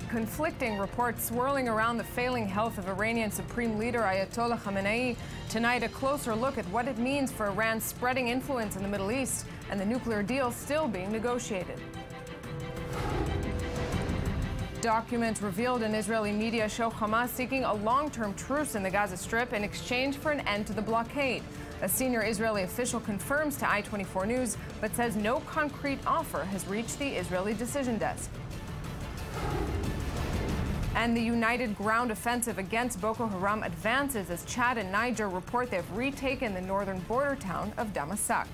conflicting reports swirling around the failing health of Iranian Supreme Leader Ayatollah Khamenei. Tonight, a closer look at what it means for Iran's spreading influence in the Middle East and the nuclear deal still being negotiated. Documents revealed in Israeli media show Hamas seeking a long-term truce in the Gaza Strip in exchange for an end to the blockade. A senior Israeli official confirms to I-24 News, but says no concrete offer has reached the Israeli decision desk. And the united ground offensive against Boko Haram advances as Chad and Niger report they've retaken the northern border town of Damasak.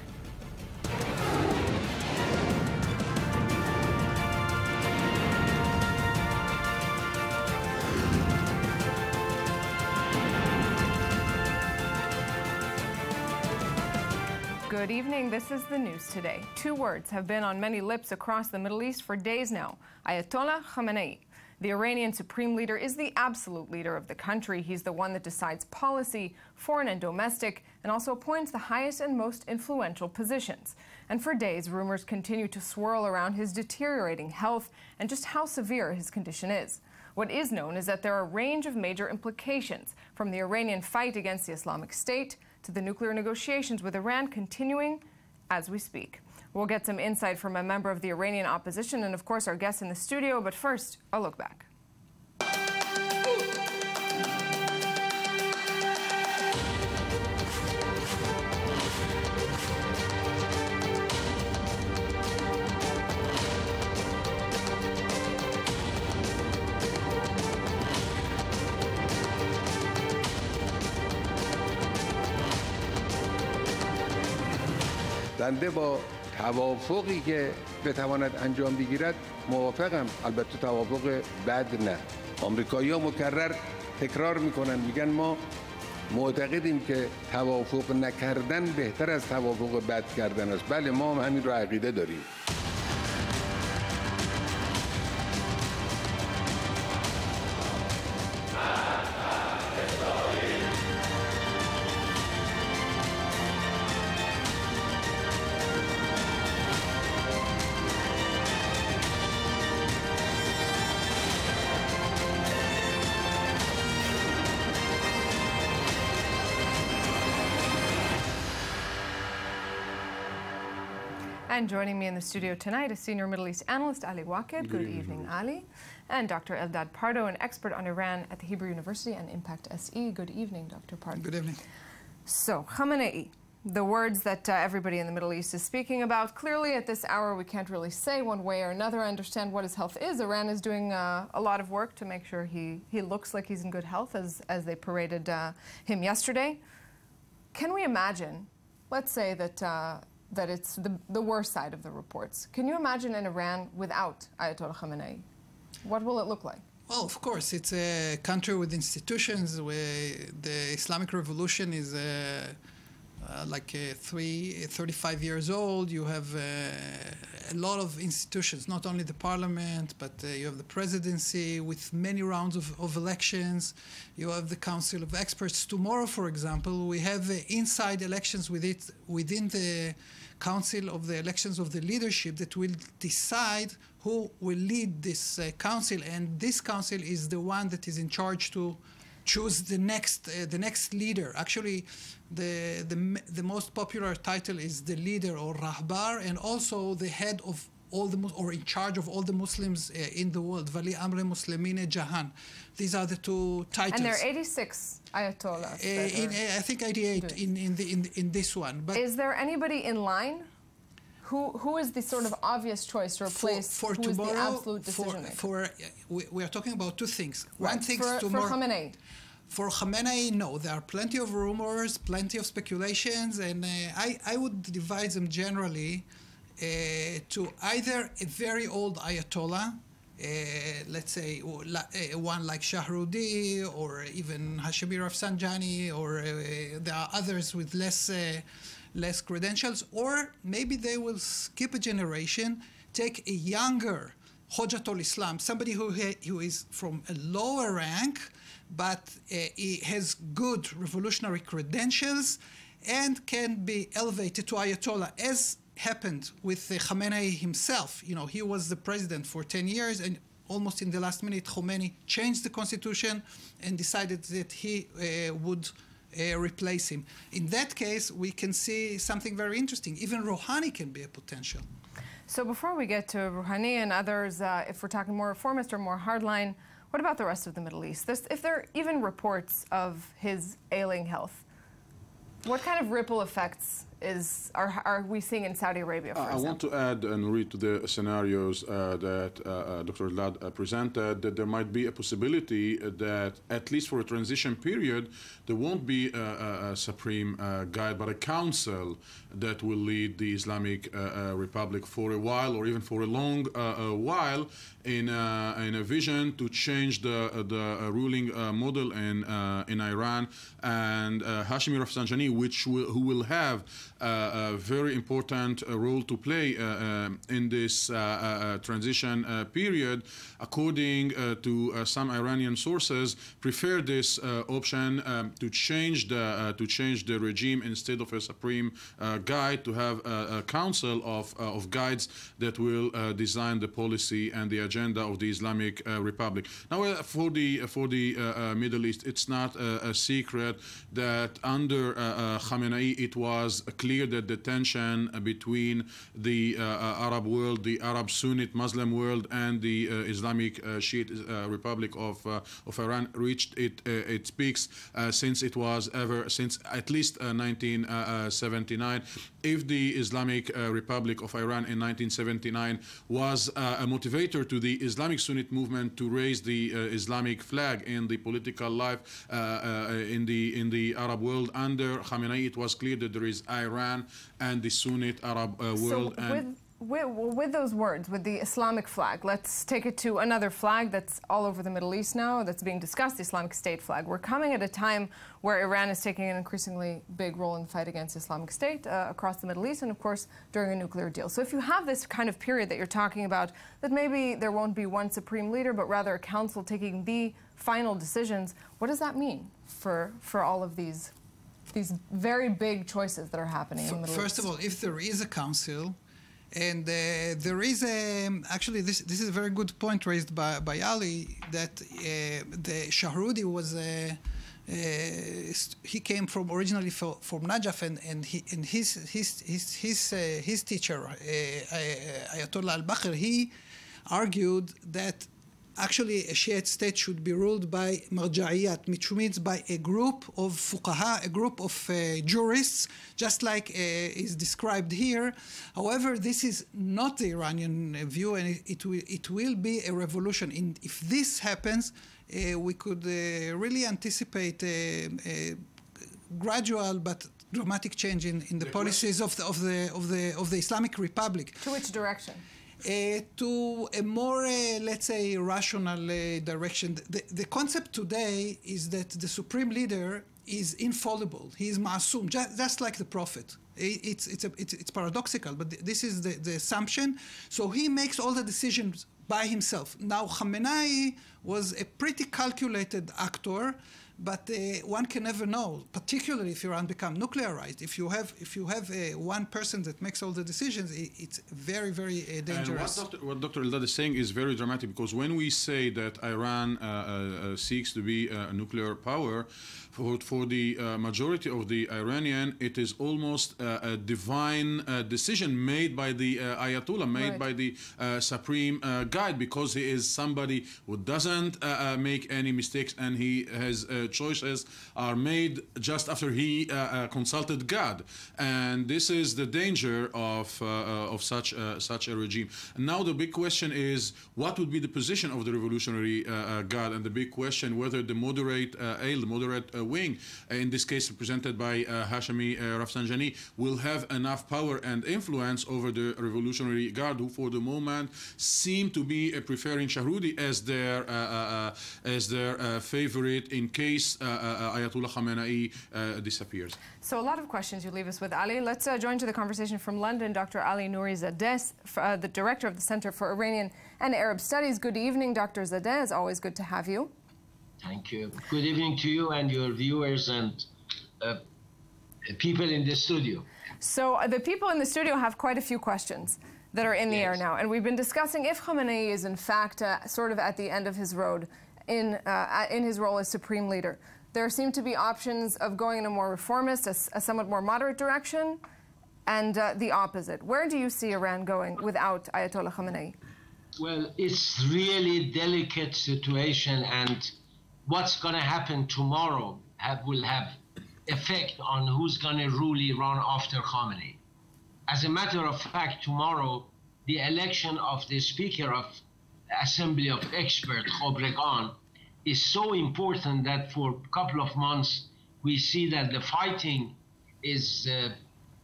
Good evening. This is the news today. Two words have been on many lips across the Middle East for days now: Ayatollah Khamenei. The Iranian Supreme Leader is the absolute leader of the country. He's the one that decides policy, foreign and domestic, and also appoints the highest and most influential positions. And for days, rumors continue to swirl around his deteriorating health and just how severe his condition is. What is known is that there are a range of major implications, from the Iranian fight against the Islamic State to the nuclear negotiations with Iran continuing as we speak. We'll get some insight from a member of the Iranian opposition and, of course, our guest in the studio. But first, a look back. بنده با توافقی که بتواند انجام بگیرد موافقم، البته توافق بد نه. آمریکایی‌ها مکرر تکرار میکنن، میگن ما معتقدیم که توافق نکردن بهتر از توافق بد کردن است. بله، ما هم همین رو عقیده داریم. And joining me in the studio tonight is senior Middle East analyst Ali Waqid. Good evening, Ali. And Dr. Eldad Pardo, an expert on Iran at the Hebrew University and Impact SE. Good evening, Dr. Pardo. Good evening. So, Khamenei, the words that everybody in the Middle East is speaking about. Clearly, at this hour, we can't really say one way or another. I understand what his health is. Iran is doing a lot of work to make sure he looks like he's in good health, as they paraded him yesterday. Can we imagine, let's say that it's the worst side of the reports. Can you imagine an Iran without Ayatollah Khamenei? What will it look like? Well, of course, it's a country with institutions where the Islamic Revolution is 35 years old. You have a lot of institutions, not only the parliament, but you have the presidency with many rounds of elections. You have the Council of Experts. Tomorrow, for example, we have inside elections within the Council of the Elections of the Leadership that will decide who will lead this council, and this council is the one that is in charge to choose the next leader. Actually, the most popular title is the leader, or Rahbar, and also the head of all the, or in charge of all the Muslims in the world, Vali Amre Muslimine Jahan. These are the two titles. And there are 86 ayatollahs. I think 88 in this one. But is there anybody in line? Who is the sort of obvious choice to replace for who tomorrow, is the absolute decision maker? We are talking about two things. Right. One thing for Khamenei. For Khamenei, no. There are plenty of rumors, plenty of speculations, and I would divide them generally to either a very old Ayatollah, let's say one like Shahrudi, or even Hashemi Rafsanjani, or there are others with less credentials, or maybe they will skip a generation, take a younger Hojatul Islam, somebody who is from a lower rank, but he has good revolutionary credentials and can be elevated to Ayatollah, as happened with Khamenei himself. You know, he was the president for 10 years, and almost in the last minute, Khomeini changed the constitution and decided that he would replace him. In that case, we can see something very interesting. Even Rouhani can be a potential. So before we get to Rouhani and others, if we're talking more reformist or more hardline, what about the rest of the Middle East? If there are even reports of his ailing health, what kind of ripple effects are we seeing in Saudi Arabia, for example? I want to add and read to the scenarios that Dr. Eldad presented, that there might be a possibility that, at least for a transition period, there won't be a supreme guide, but a council that will lead the Islamic Republic for a while, or even for a long while, in a vision to change the ruling model in Iran. And Hashemi Rafsanjani, who will have a very important role to play in this transition period, according to some Iranian sources, prefer this option to change the regime instead of a supreme guide, to have a council of guides that will design the policy and the agenda of the Islamic Republic. Now, for the Middle East, it's not a secret that under Khamenei it was clear that the tension between the Arab world, the Arab Sunnite Muslim world, and the Islamic Shiite Republic of Iran reached its peaks since at least 1979. If the Islamic Republic of Iran in 1979 was a motivator to the Islamic Sunnite movement to raise the Islamic flag in the political life in the Arab world, under Khamenei it was clear that there is Iran and the Sunnite Arab world. So with those words, with the Islamic flag, let's take it to another flag that's all over the Middle East now, that's being discussed, the Islamic State flag. We're coming at a time where Iran is taking an increasingly big role in the fight against Islamic State across the Middle East, and of course during a nuclear deal. So if you have this kind of period that you're talking about, that maybe there won't be one supreme leader, but rather a council taking the final decisions, what does that mean for all of these very big choices that are happening in the Middle East? First of all, if there is a council, and there is actually this is a very good point raised by Ali, that the Shahrudi was he came originally from Najaf, and his teacher Ayatollah al-Bakr, he argued that actually a Shiite state should be ruled by marja'iyat, which means by a group of fuqaha, a group of jurists, just like is described here. However, this is not the Iranian view, and it will be a revolution. And if this happens, we could really anticipate a gradual but dramatic change in the policies of the Islamic Republic. To which direction? To a more, let's say, rational direction. The concept today is that the supreme leader is infallible. He is ma'asum, just like the prophet. It's paradoxical, but this is the assumption. So he makes all the decisions by himself. Now, Khamenei was a pretty calculated actor, but one can never know, particularly if Iran becomes nuclearized. If you have one person that makes all the decisions, it's very, very dangerous. And what Dr. Eldad is saying is very dramatic, because when we say that Iran seeks to be a nuclear power, for the majority of the Iranian, it is almost a divine decision made by the Ayatollah, made by the supreme guide, because he is somebody who doesn't make any mistakes, and his choices are made just after he consulted God. And this is the danger of such a regime. And now the big question is, what would be the position of the revolutionary guard? And the big question, whether the moderate wing, in this case represented by Hashemi Rafsanjani, will have enough power and influence over the revolutionary guard, who for the moment seem to be preferring Shahrudi as their favorite in case Ayatollah Khamenei disappears. So a lot of questions you leave us with, Ali. Let's join to the conversation from London, Dr. Ali Nouri-Zadeh, the director of the Center for Iranian and Arab Studies. Good evening, Dr. Zadeh. It's always good to have you. Thank you. Good evening to you and your viewers and people in the studio. So the people in the studio have quite a few questions. that are in the air Yes. now. And we've been discussing if Khamenei is in fact sort of at the end of his road in his role as supreme leader. There seem to be options of going in a more reformist, a somewhat more moderate direction, and the opposite. Where do you see Iran going without Ayatollah Khamenei? Well, it's really delicate situation, and what's going to happen tomorrow will have effect on who's going to rule Iran after Khamenei. As a matter of fact, tomorrow, the election of the Speaker of Assembly of Experts, Khobregan, is so important that for a couple of months, we see that the fighting is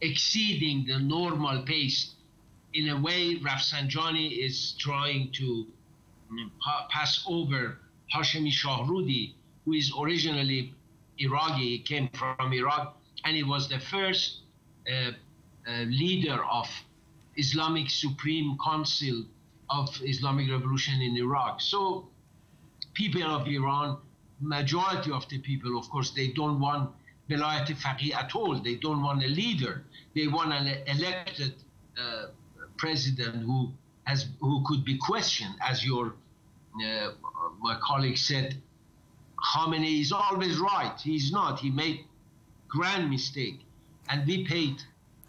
exceeding the normal pace. In a way, Rafsanjani is trying to pass over Hashemi Shahrudi, who is originally Iraqi. He came from Iraq, and he was the first leader of Islamic Supreme Council of Islamic Revolution in Iraq. So people of Iran, majority of the people, of course, they don't want Velayat Faqih at all. They don't want a leader. They want an elected president who could be questioned. As my colleague said, Khamenei is always right. He's not. He made grand mistake, and we paid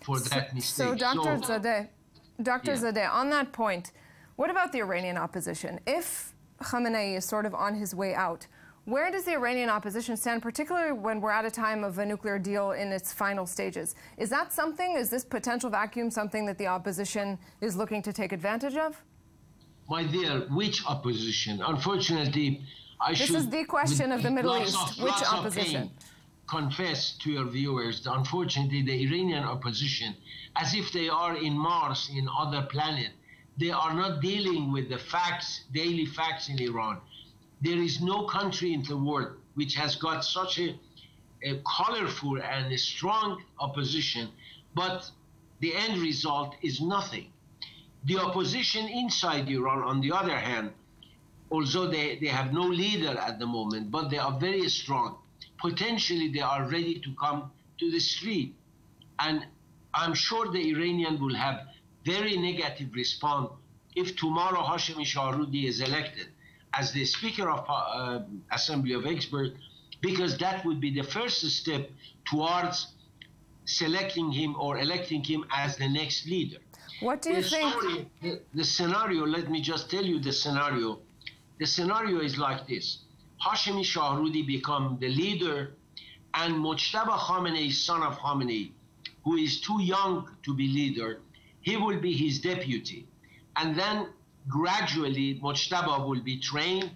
for that mistake. So, Dr. Zadeh, on that point, what about the Iranian opposition? If Khamenei is sort of on his way out, where does the Iranian opposition stand, particularly when we're at a time of a nuclear deal in its final stages? Is that something, is this potential vacuum something that the opposition is looking to take advantage of? My dear, which opposition? Unfortunately, This is the question of the Middle East. Which opposition? Confess to your viewers that unfortunately the Iranian opposition, as if they are in Mars, in other planet, they are not dealing with the facts, daily facts in Iran. There is no country in the world which has got such a colorful and a strong opposition, but the end result is nothing. The opposition inside Iran, on the other hand, although they have no leader at the moment, but they are very strong. Potentially, they are ready to come to the street. And I'm sure the Iranian will have very negative response if tomorrow Hashemi Shahrudi is elected as the Speaker of Assembly of Experts, because that would be the first step towards selecting him or electing him as the next leader. What do you think? The scenario, let me just tell you the scenario. The scenario is like this. Hashemi Shahrudi become the leader, and Mojtaba Khamenei, son of Khamenei, who is too young to be leader, he will be his deputy. And then gradually Mojtaba will be trained,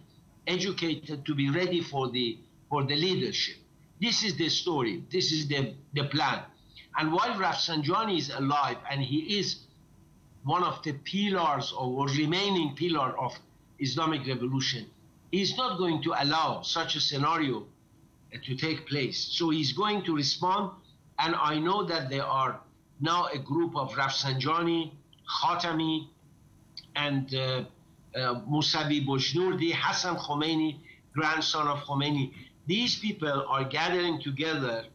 educated to be ready for the leadership. This is the story. This is the plan. And while Rafsanjani is alive, and he is one of the pillars or remaining pillar of Islamic Revolution, he's not going to allow such a scenario to take place. So he's going to respond, and I know that there are now a group of Rafsanjani, Khatami, and Mousavi Bojnourdi, Hassan Khomeini, grandson of Khomeini. These people are gathering together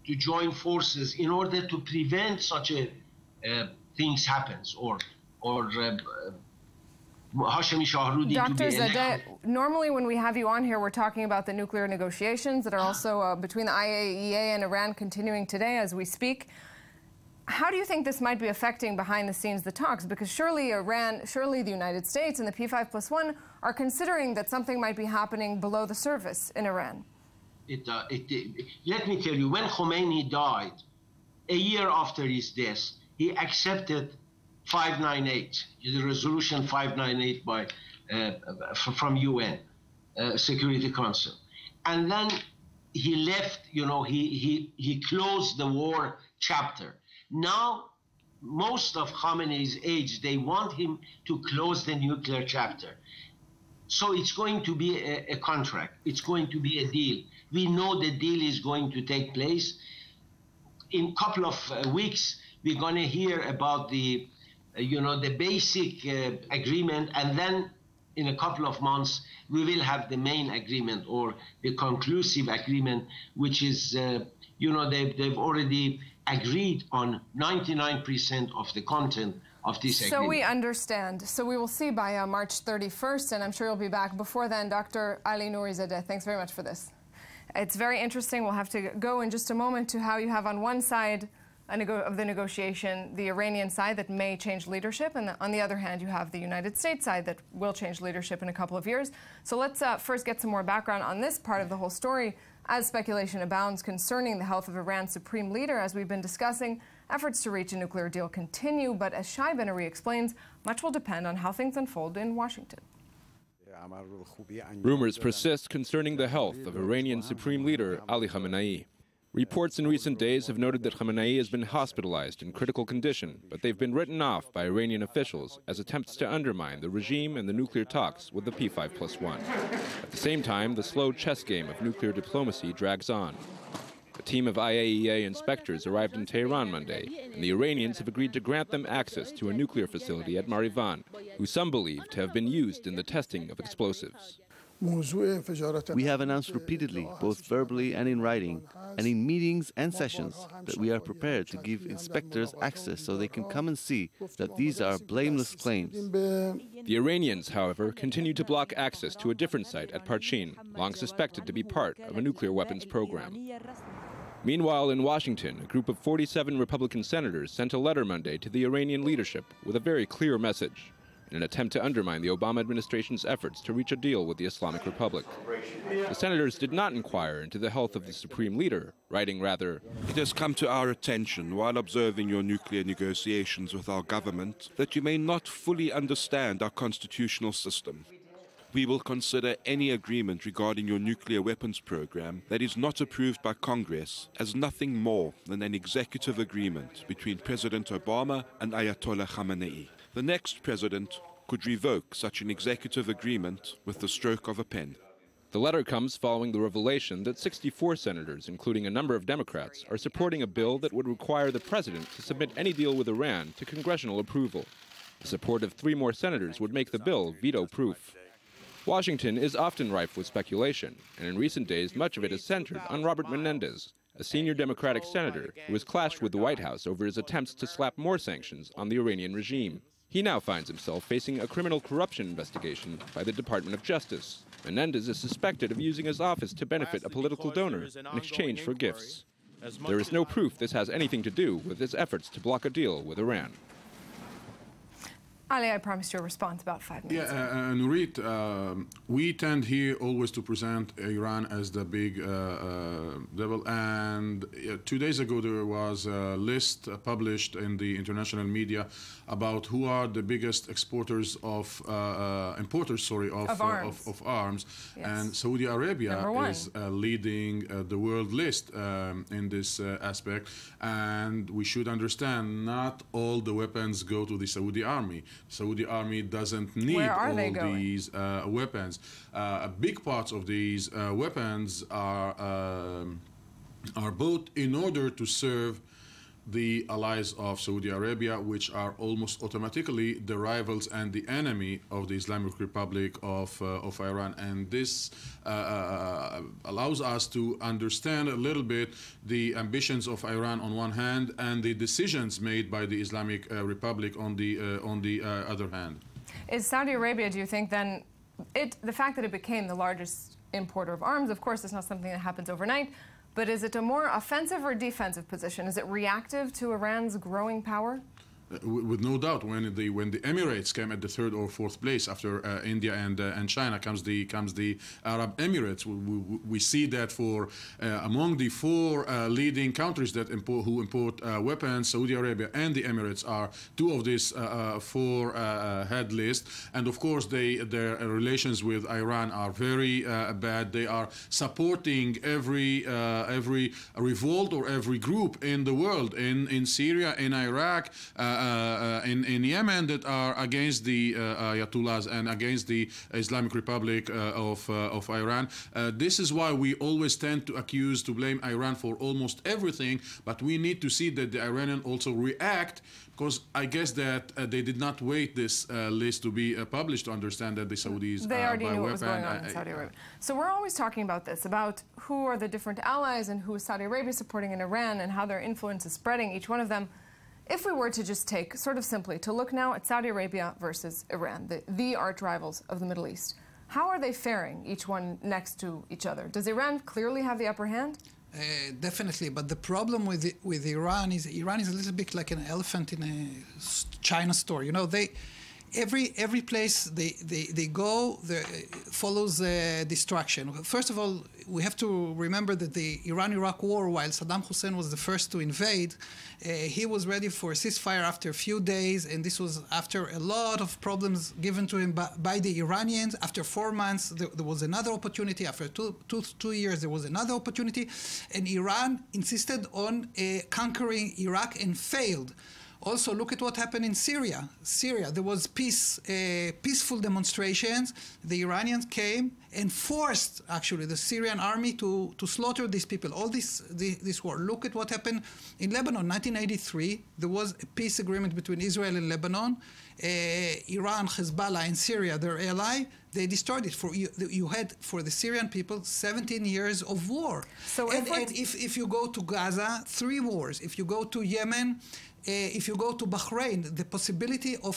to join forces in order to prevent such a things happens, or Hashemi Shahrudi Dr. to be elected. Zadeh, normally when we have you on here, we're talking about the nuclear negotiations that are also between the IAEA and Iran continuing today as we speak. How do you think this might be affecting behind the scenes the talks? Because surely Iran, surely the United States and the P5+1 are considering that something might be happening below the surface in Iran. Let me tell you, when Khomeini died, a year after his death, he accepted 598, the resolution 598 from UN Security Council. And then he left, he closed the war chapter. Now, most of Khamenei's age, they want him to close the nuclear chapter. So it's going to be a contract. It's going to be a deal. We know the deal is going to take place. In a couple of weeks, we're going to hear about the basic agreement, and then in a couple of months, we will have the main agreement or the conclusive agreement, which is, they've already agreed on 99% of the content of this So agreement. we understand. So we will see by March 31st, and I'm sure you'll be back before then. Dr. Ali Nourizadeh, thanks very much for this. It's very interesting. We'll have to go in just a moment to how you have on one side of the negotiation the Iranian side that may change leadership, and on the other hand you have the United States side that will change leadership in a couple of years. So let's first get some more background on this part of the whole story. As speculation abounds concerning the health of Iran's supreme leader, as we've been discussing, efforts to reach a nuclear deal continue, but as Shai Ben-Ari explains, much will depend on how things unfold in Washington. Rumors persist concerning the health of Iranian Supreme Leader Ali Khamenei. Reports in recent days have noted that Khamenei has been hospitalized in critical condition, but they've been written off by Iranian officials as attempts to undermine the regime and the nuclear talks with the P5+1. At the same time, the slow chess game of nuclear diplomacy drags on. A team of IAEA inspectors arrived in Tehran Monday, and the Iranians have agreed to grant them access to a nuclear facility at Marivan, who some believe to have been used in the testing of explosives. We have announced repeatedly, both verbally and in writing, and in meetings and sessions, that we are prepared to give inspectors access so they can come and see that these are blameless claims. The Iranians, however, continue to block access to a different site at Parchin, long suspected to be part of a nuclear weapons program. Meanwhile, in Washington, a group of 47 Republican senators sent a letter Monday to the Iranian leadership with a very clear message, in an attempt to undermine the Obama administration's efforts to reach a deal with the Islamic Republic. The senators did not inquire into the health of the supreme leader, writing rather, "It has come to our attention while observing your nuclear negotiations with our government that you may not fully understand our constitutional system. We will consider any agreement regarding your nuclear weapons program that is not approved by Congress as nothing more than an executive agreement between President Obama and Ayatollah Khamenei. The next president could revoke such an executive agreement with the stroke of a pen." The letter comes following the revelation that 64 senators, including a number of Democrats, are supporting a bill that would require the president to submit any deal with Iran to congressional approval. The support of 3 more senators would make the bill veto-proof. Washington is often rife with speculation, and in recent days much of it is centered on Robert Menendez, a senior Democratic senator who has clashed with the White House over his attempts to slap more sanctions on the Iranian regime. He now finds himself facing a criminal corruption investigation by the Department of Justice. Menendez is suspected of using his office to benefit a political donor in exchange for gifts. There is no proof this has anything to do with his efforts to block a deal with Iran. Ali, I promised you a response about 5 minutes. Nurit, we tend here always to present Iran as the big devil, and 2 days ago there was a list published in the international media about who are the biggest importers of arms. Yes. And Saudi Arabia is leading the world list in this aspect, and we should understand not all the weapons go to the Saudi army. Saudi army doesn't need all these weapons. Big parts of these weapons are bought in order to serve the allies of Saudi Arabia, which are almost automatically the rivals and the enemy of the Islamic Republic of Iran. And this allows us to understand a little bit the ambitions of Iran on one hand and the decisions made by the Islamic Republic on the other hand. Is Saudi Arabia, do you think then, the fact that it became the largest importer of arms, of course, it's not something that happens overnight, but is it a more offensive or defensive position? Is it reactive to Iran's growing power? With no doubt, when the Emirates came at the 3rd or 4th place after India and China, comes the Arab Emirates. We see that for among the 4 leading countries that who import weapons, Saudi Arabia and the Emirates are 2 of these 4 head list. And of course, their relations with Iran are very bad. They are supporting every revolt or every group in the world, in Syria, in Iraq. In Yemen, that are against the Ayatollahs and against the Islamic Republic of Iran. This is why we always tend to blame Iran for almost everything, but we need to see that the Iranians also react, because I guess that they did not wait this list to be published to understand that the Saudis they already knew what was going on in Saudi Arabia. So we're always talking about this, about who are the different allies and who is Saudi Arabia supporting in Iran and how their influence is spreading, each one of them. If we were to just take, sort of simply, to look now at Saudi Arabia versus Iran, the arch rivals of the Middle East, how are they faring, each one next to each other? Does Iran clearly have the upper hand? Definitely, but the problem with Iran is a little bit like an elephant in a China store. You know, every place they go follows destruction. First of all, we have to remember that the Iran-Iraq war, while Saddam Hussein was the first to invade, he was ready for a ceasefire after a few days, and this was after a lot of problems given to him by the Iranians. After 4 months, there was another opportunity. After two years, there was another opportunity, and Iran insisted on conquering Iraq and failed. Also, look at what happened in Syria. There was peaceful demonstrations. The Iranians came and forced, actually, the Syrian army to slaughter these people. All this war. Look at what happened in Lebanon. 1983, there was a peace agreement between Israel and Lebanon. Iran, Hezbollah, and Syria, their ally, they destroyed it. You had, for the Syrian people, 17 years of war. So if you go to Gaza, 3 wars. If you go to Yemen, if you go to Bahrain, the possibility of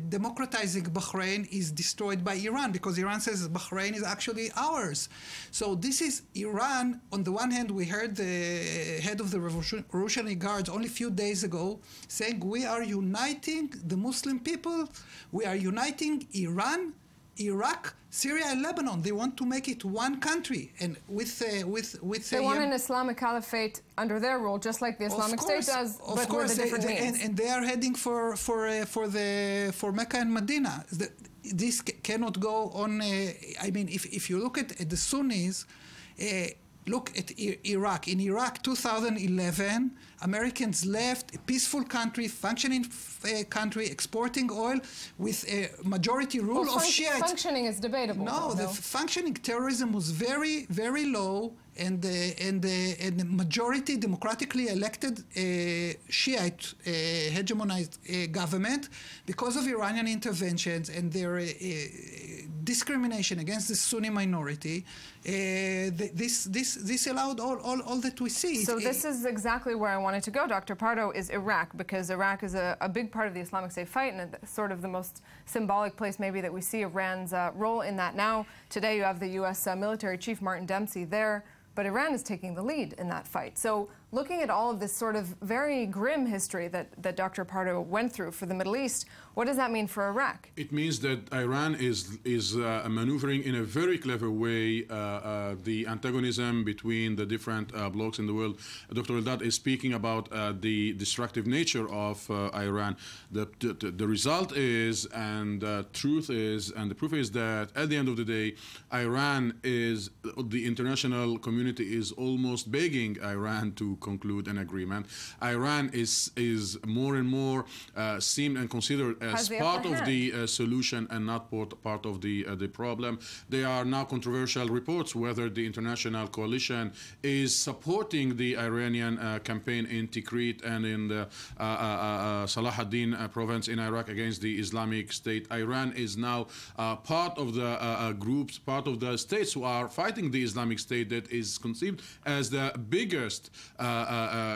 democratizing Bahrain is destroyed by Iran, because Iran says Bahrain is actually ours. So this is Iran. On the one hand, we heard the head of the Revolutionary Guards only a few days ago saying, we are uniting the Muslim people, we are uniting Iran, Iraq, Syria, and Lebanon. They want to make it one country, and with they want an Islamic caliphate under their rule, just like the Islamic State does, but with a different means. And they are heading for Mecca and Medina. This cannot go on. I mean, if you look at the Sunnis. Look at Iraq. In Iraq, 2011, Americans left a peaceful country, functioning country, exporting oil with a majority rule of Shiites. Functioning is debatable. No, the functioning terrorism was very, very low, and the majority democratically elected Shiite hegemonized government, because of Iranian interventions and their discrimination against the Sunni minority, this allowed all that we see. So this is exactly where I wanted to go, Dr. Pardo, is Iraq, because Iraq is a big part of the Islamic State fight, and sort of the most symbolic place maybe that we see Iran's role in that now. Today you have the U.S. military chief, Martin Dempsey, there, but Iran is taking the lead in that fight. So looking at all of this sort of very grim history that Dr. Pardo went through for the Middle East, what does that mean for Iraq? It means that Iran is maneuvering in a very clever way the antagonism between the different blocs in the world. Dr. Eldad is speaking about the destructive nature of Iran. The result is, and the truth is, and the proof is that at the end of the day, Iran is, the international community is almost begging Iran to conclude an agreement. Iran is more and more seen and considered as part of the solution and not part of the problem. There are now controversial reports whether the international coalition is supporting the Iranian campaign in Tikrit and in the Salah ad-Din province in Iraq against the Islamic State. Iran is now part of the groups, part of the states who are fighting the Islamic State, that is conceived as the biggest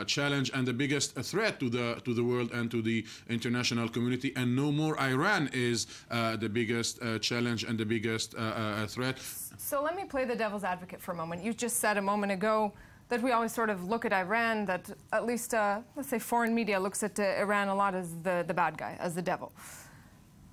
challenge and the biggest threat to the world and to the international community, and no more Iran is the biggest challenge and the biggest threat. So let me play the devil's advocate for a moment. You just said a moment ago that we always sort of look at Iran, that at least, let's say, foreign media looks at Iran a lot as the bad guy, as the devil.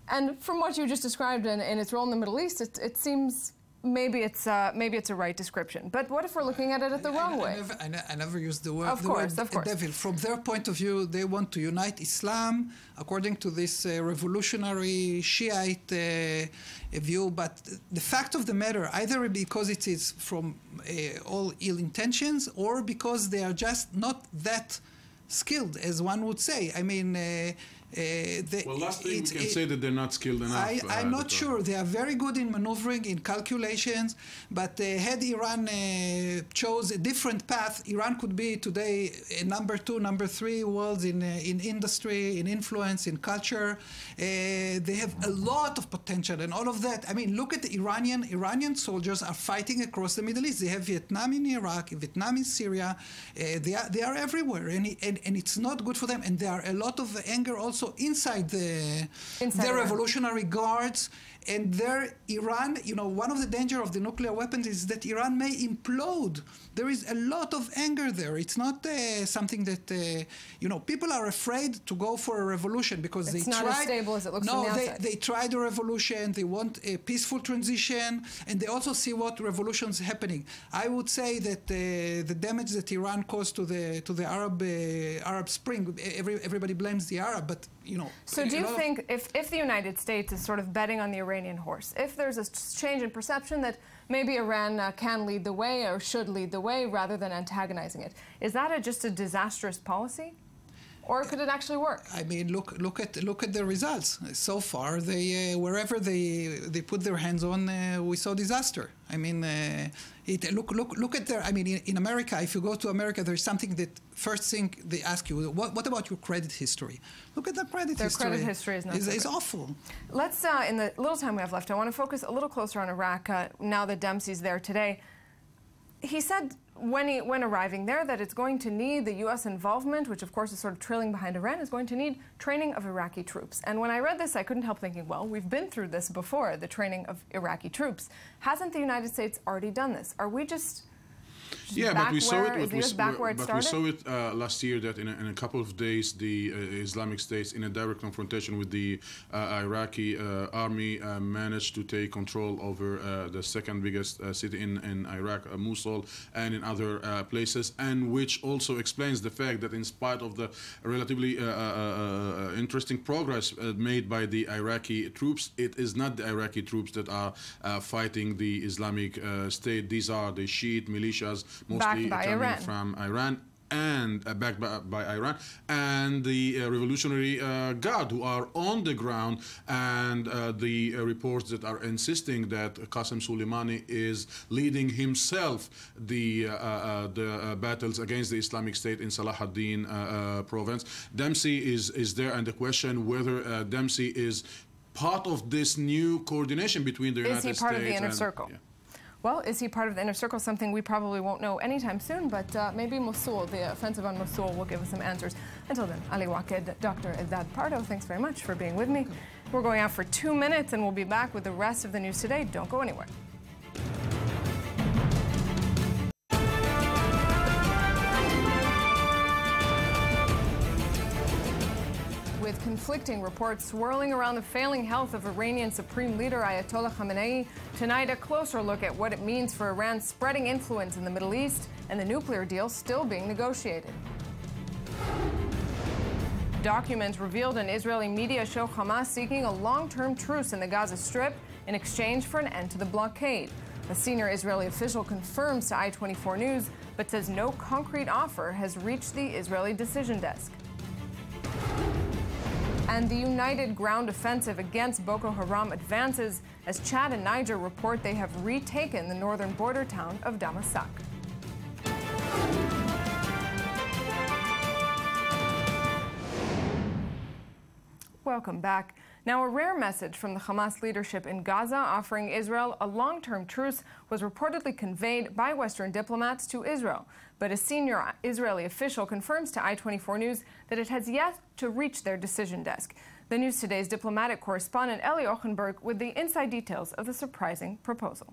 And from what you just described in its role in the Middle East, it seems maybe it's a right description. But what if we're looking at it the wrong way? I never used the word, of course. devil. From their point of view, they want to unite Islam according to this revolutionary Shiite view. But the fact of the matter, either because it is from all ill intentions, or because they are just not that skilled, as one would say. I mean, Well, last thing we can say that they're not skilled enough. I'm not sure. They are very good in maneuvering, in calculations, but had Iran chose a different path, Iran could be today number 2, number 3 worlds in industry, in influence, in culture. They have a lot of potential and all of that. I mean, look at the Iranian soldiers are fighting across the Middle East. They have Vietnam in Iraq, Vietnam in Syria. They are everywhere, and it's not good for them. And there are a lot of anger also inside the Revolutionary Guards. And there, Iran, one of the danger of the nuclear weapons is that Iran may implode. There is a lot of anger there. It's not something that, people are afraid to go for a revolution because it's not as stable as it looks from the outside. They tried a revolution. They want a peaceful transition, and they also see what revolutions happening. I would say that the damage that Iran caused to the Arab Spring, everybody blames the Arab, but So do you think if the United States is sort of betting on the Iranian horse, if there's a change in perception that maybe Iran can lead the way or should lead the way rather than antagonizing it, is that just a disastrous policy? Or could it actually work? I mean, look at the results. So far, wherever they put their hands on, we saw disaster. I mean, look at their. I mean, in America, if you go to America, there's something that first thing they ask you, what about your credit history? Look at their credit history. Their credit history is not so good. Awful. Let's, in the little time we have left, I want to focus a little closer on Iraq now that Dempsey's there today. He said when arriving there that it's going to need the U.S. involvement, which of course is sort of trailing behind Iran, is going to need training of Iraqi troops. And when I read this, I couldn't help thinking, well, we've been through this before, the training of Iraqi troops. Hasn't the United States already done this? Are we just yeah, but we saw it. We saw it last year that in a couple of days, the Islamic State, in a direct confrontation with the Iraqi army, managed to take control over the second biggest city in Iraq, Mosul, and in other places, and which also explains the fact that in spite of the relatively interesting progress made by the Iraqi troops, it is not the Iraqi troops that are fighting the Islamic State. These are the Shiite militias, mostly coming from Iran and backed by Iran, and the Revolutionary Guard who are on the ground, and the reports that are insisting that Qasem Soleimani is leading himself the battles against the Islamic State in Salah ad-Din province. Dempsey is there, and the question whether Dempsey is part of this new coordination between the United States. Is he part of the inner circle? Yeah. Well, is he part of the inner circle? Something we probably won't know anytime soon, but maybe Mosul, the offensive on Mosul, will give us some answers. Until then, Ali Waqed, Dr. Eldad Pardo, thanks very much for being with me. We're going out for 2 minutes, and we'll be back with the rest of the news today. Don't go anywhere. With conflicting reports swirling around the failing health of Iranian Supreme Leader Ayatollah Khamenei, tonight a closer look at what it means for Iran's spreading influence in the Middle East and the nuclear deal still being negotiated. Documents revealed in Israeli media show Hamas seeking a long-term truce in the Gaza Strip in exchange for an end to the blockade. A senior Israeli official confirms to I-24 News, but says no concrete offer has reached the Israeli decision desk. And the united ground offensive against Boko Haram advances as Chad and Niger report they have retaken the northern border town of Damasak. Welcome back. Now, a rare message from the Hamas leadership in Gaza offering Israel a long-term truce was reportedly conveyed by Western diplomats to Israel. But a senior Israeli official confirms to I-24 News that it has yet to reach their decision desk. The News Today's diplomatic correspondent Eli Ochenberg with the inside details of the surprising proposal.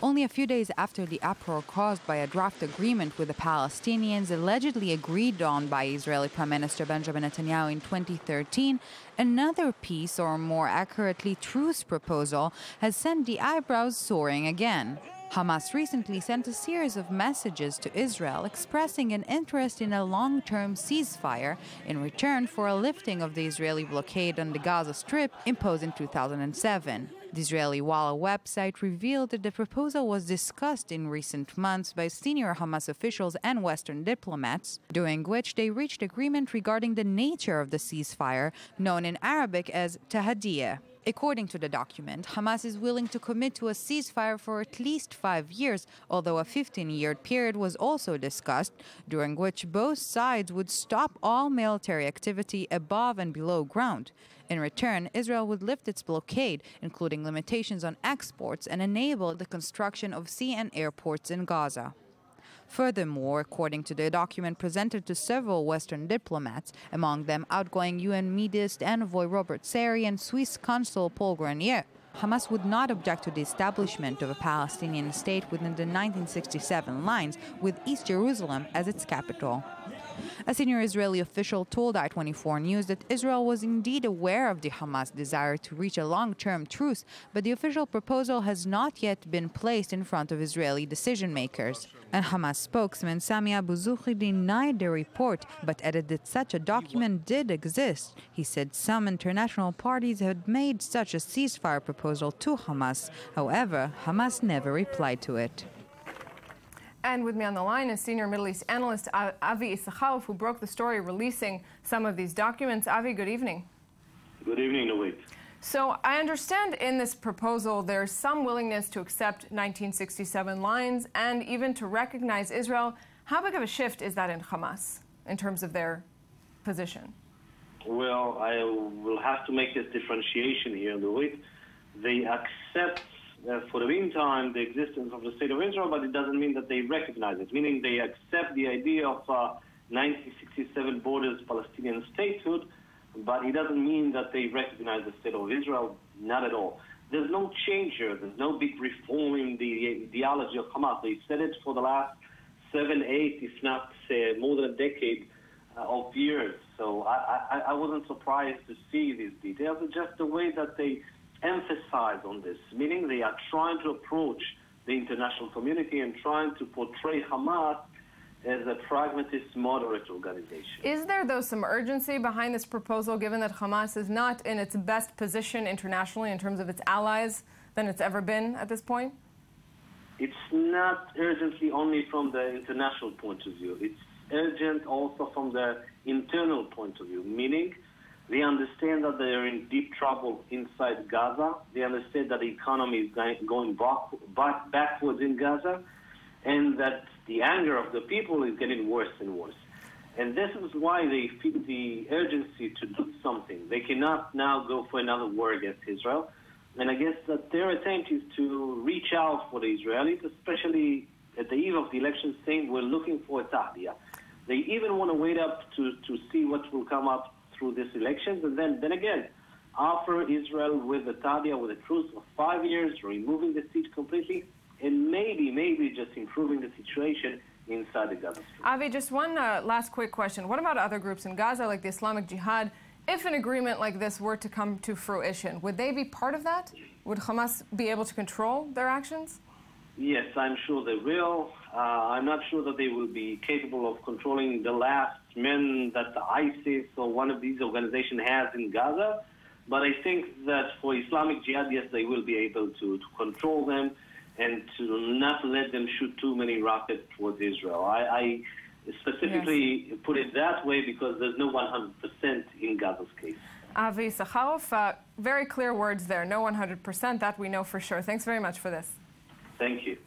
Only a few days after the uproar caused by a draft agreement with the Palestinians allegedly agreed on by Israeli Prime Minister Benjamin Netanyahu in 2013, another peace, or more accurately truce proposal, has sent the eyebrows soaring again. Hamas recently sent a series of messages to Israel expressing an interest in a long-term ceasefire in return for a lifting of the Israeli blockade on the Gaza Strip imposed in 2007. The Israeli Walla website revealed that the proposal was discussed in recent months by senior Hamas officials and Western diplomats, during which they reached agreement regarding the nature of the ceasefire, known in Arabic as tahadiyah. According to the document, Hamas is willing to commit to a ceasefire for at least 5 years, although a 15-year period was also discussed, during which both sides would stop all military activity above and below ground. In return, Israel would lift its blockade, including limitations on exports, and enable the construction of sea and airports in Gaza. Furthermore, according to the document presented to several Western diplomats, among them outgoing UN Mideast envoy Robert Seri and Swiss consul Paul Grenier, Hamas would not object to the establishment of a Palestinian state within the 1967 lines, with East Jerusalem as its capital. A senior Israeli official told I-24 News that Israel was indeed aware of the Hamas desire to reach a long-term truce, but the official proposal has not yet been placed in front of Israeli decision-makers. And Hamas spokesman Sami Abu Zuhri denied the report, but added that such a document did exist. He said some international parties had made such a ceasefire proposal to Hamas. However, Hamas never replied to it. And with me on the line is senior Middle East analyst Avi Issacharov, who broke the story releasing some of these documents. Avi, good evening. Good evening, Louise. So I understand in this proposal there's some willingness to accept 1967 lines and even to recognize Israel. How big of a shift is that in Hamas in terms of their position? Well, I will have to make this differentiation here, Louise. They accept for the meantime, the existence of the State of Israel, but it doesn't mean that they recognize it, meaning they accept the idea of 1967 borders Palestinian statehood, but it doesn't mean that they recognize the State of Israel, not at all. There's no change here. There's no big reform in the ideology of Hamas. They said it for the last 7, 8, if not more than a decade of years. So I wasn't surprised to see these details. It's just the way that they emphasize on this, meaning they are trying to approach the international community and trying to portray Hamas as a pragmatist, moderate organization. Is there, though, some urgency behind this proposal, given that Hamas is not in its best position internationally in terms of its allies than it's ever been at this point? It's not urgency only from the international point of view. It's urgent also from the internal point of view, meaning they understand that they are in deep trouble inside Gaza. They understand that the economy is going backwards in Gaza, and that the anger of the people is getting worse and worse. And this is why they feel the urgency to do something. They cannot now go for another war against Israel. And I guess that their attempt is to reach out for the Israelis, especially at the eve of the election, saying we're looking for a tahdiyah. They even want to wait up to see what will come up through these elections, and then again, offer Israel with a tahdiyah, with a truce of 5 years, removing the siege completely, and maybe just improving the situation inside the Gaza Strip. Avi, just one last quick question. What about other groups in Gaza, like the Islamic Jihad? If an agreement like this were to come to fruition, would they be part of that? Would Hamas be able to control their actions? Yes, I'm sure they will. I'm not sure that they will be capable of controlling the last men that the ISIS or one of these organizations has in Gaza. But I think that for Islamic Jihad, yes, they will be able to control them and to not let them shoot too many rockets towards Israel. I specifically put it that way because there's no 100% in Gaza's case. Avi Issacharov, very clear words there. No 100%, that we know for sure. Thanks very much for this. Thank you.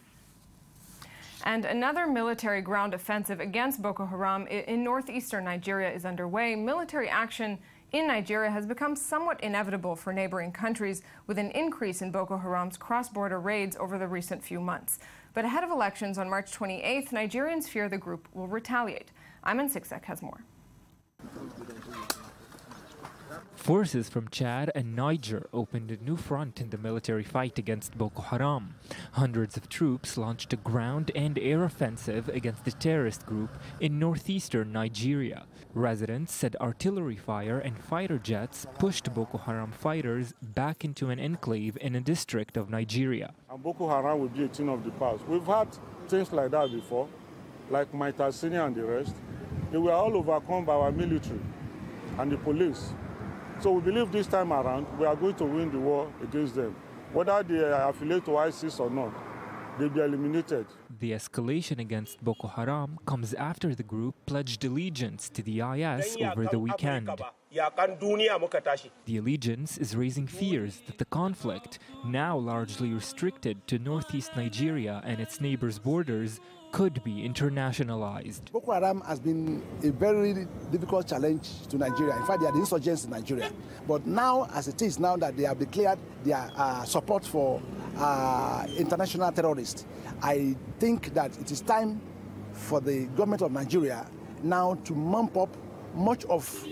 And another military ground offensive against Boko Haram in northeastern Nigeria is underway. Military action in Nigeria has become somewhat inevitable for neighboring countries, with an increase in Boko Haram's cross-border raids over the recent few months. But ahead of elections on March 28th, Nigerians fear the group will retaliate. Ayman Siksek has more. Forces from Chad and Niger opened a new front in the military fight against Boko Haram. Hundreds of troops launched a ground and air offensive against the terrorist group in northeastern Nigeria. Residents said artillery fire and fighter jets pushed Boko Haram fighters back into an enclave in a district of Nigeria. And Boko Haram will be a thing of the past. We've had things like that before, like Maitasini and the rest. They were all overcome by our military and the police. So we believe this time around we are going to win the war against them. whether they are affiliated to ISIS or not, they'll be eliminated. The escalation against Boko Haram comes after the group pledged allegiance to the IS over the weekend. The allegiance is raising fears that the conflict, now largely restricted to northeast Nigeria and its neighbors' borders, could be internationalized. Boko Haram has been a very difficult challenge to Nigeria. In fact, they are the insurgents in Nigeria. But now, as it is, now that they have declared their support for international terrorists, I think that it is time for the government of Nigeria now to mount up much of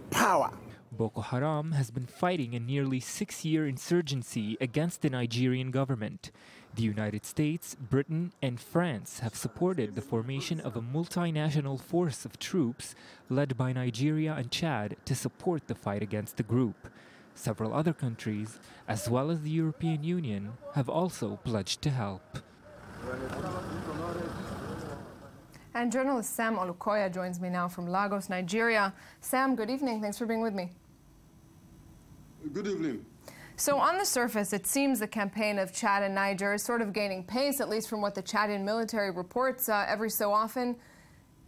power. Boko Haram has been fighting a nearly 6-year insurgency against the Nigerian government. The United States, Britain, and France have supported the formation of a multinational force of troops led by Nigeria and Chad to support the fight against the group. Several other countries, as well as the European Union, have also pledged to help. And journalist Sam Olukoya joins me now from Lagos, Nigeria. Sam, good evening. Thanks for being with me. Good evening. So on the surface, it seems the campaign of Chad and Niger is sort of gaining pace, at least from what the Chadian military reports every so often.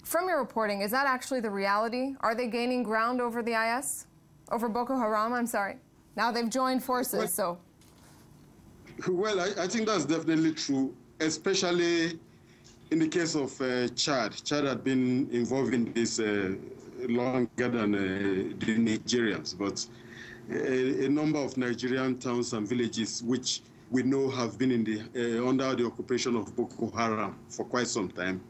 From your reporting, is that actually the reality? Are they gaining ground over the IS? Over Boko Haram, I'm sorry. Now they've joined forces, so... Well, I think that's definitely true, especially in the case of Chad. Chad had been involved in this longer than the Nigerians, but a number of Nigerian towns and villages which we know have been in the under the occupation of Boko Haram for quite some time.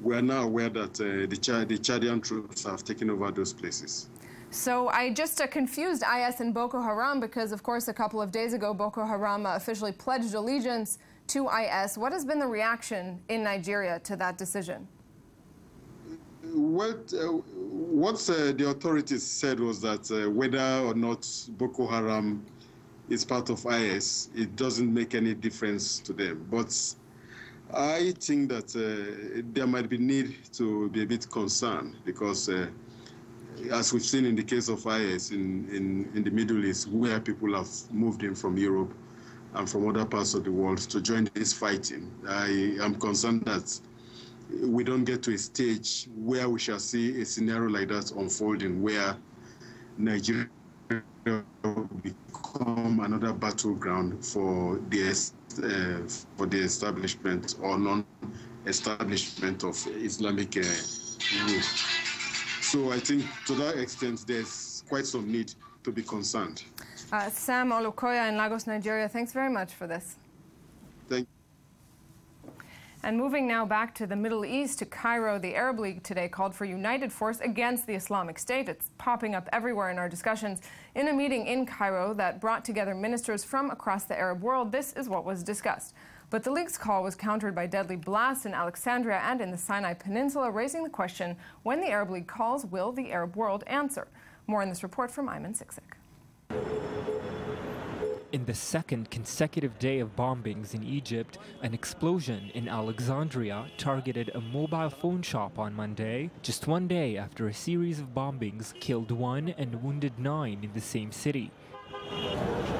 We are now aware that the Chadian troops have taken over those places. So I just confused IS and Boko Haram because, of course, a couple of days ago, Boko Haram officially pledged allegiance to IS. What has been the reaction in Nigeria to that decision? Well, what the authorities said was that whether or not Boko Haram is part of IS, it doesn't make any difference to them. But I think that there might be need to be a bit concerned because, as we've seen in the case of IS in the Middle East, where people have moved in from Europe and from other parts of the world to join this fighting, I am concerned that we don't get to a stage where we shall see a scenario like that unfolding, where Nigeria will become another battleground for the establishment or non-establishment of Islamic rule. So I think to that extent, there's quite some need to be concerned. Sam Olukoya in Lagos, Nigeria, thanks very much for this. Thank you. And moving now back to the Middle East, to Cairo, the Arab League today called for united force against the Islamic State. It's popping up everywhere in our discussions. In a meeting in Cairo that brought together ministers from across the Arab world, this is what was discussed. But the League's call was countered by deadly blasts in Alexandria and in the Sinai Peninsula, raising the question, when the Arab League calls, will the Arab world answer? More in this report from Ayman Siksik. In the second consecutive day of bombings in Egypt, an explosion in Alexandria targeted a mobile phone shop on Monday, just one day after a series of bombings killed 1 and wounded 9 in the same city.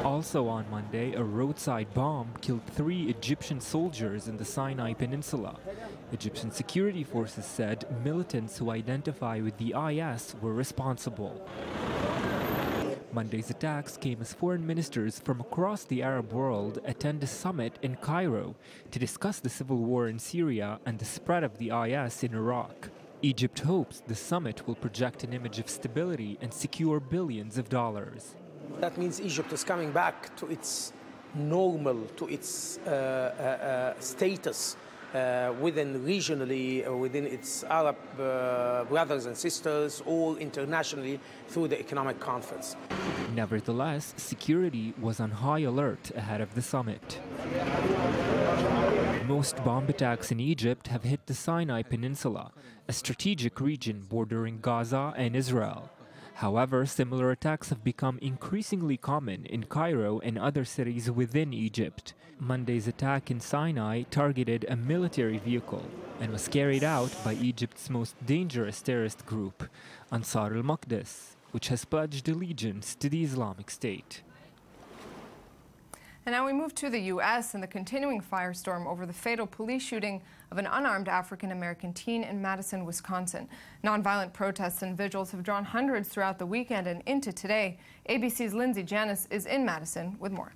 Also on Monday, a roadside bomb killed 3 Egyptian soldiers in the Sinai Peninsula. Egyptian security forces said militants who identify with the IS were responsible. Monday's attacks came as foreign ministers from across the Arab world attend a summit in Cairo to discuss the civil war in Syria and the spread of the IS in Iraq. Egypt hopes the summit will project an image of stability and secure billions of dollars. That means Egypt is coming back to its normal, to its status within its Arab brothers and sisters, or internationally through the economic conference. Nevertheless, security was on high alert ahead of the summit. Most bomb attacks in Egypt have hit the Sinai Peninsula, a strategic region bordering Gaza and Israel. However, similar attacks have become increasingly common in Cairo and other cities within Egypt. Monday's attack in Sinai targeted a military vehicle and was carried out by Egypt's most dangerous terrorist group, Ansar al-Maqdis, which has pledged allegiance to the Islamic State. And now we move to the U.S. and the continuing firestorm over the fatal police shooting of an unarmed African-American teen in Madison, Wisconsin. Nonviolent protests and vigils have drawn hundreds throughout the weekend and into today. ABC's Lindsay Janis is in Madison with more.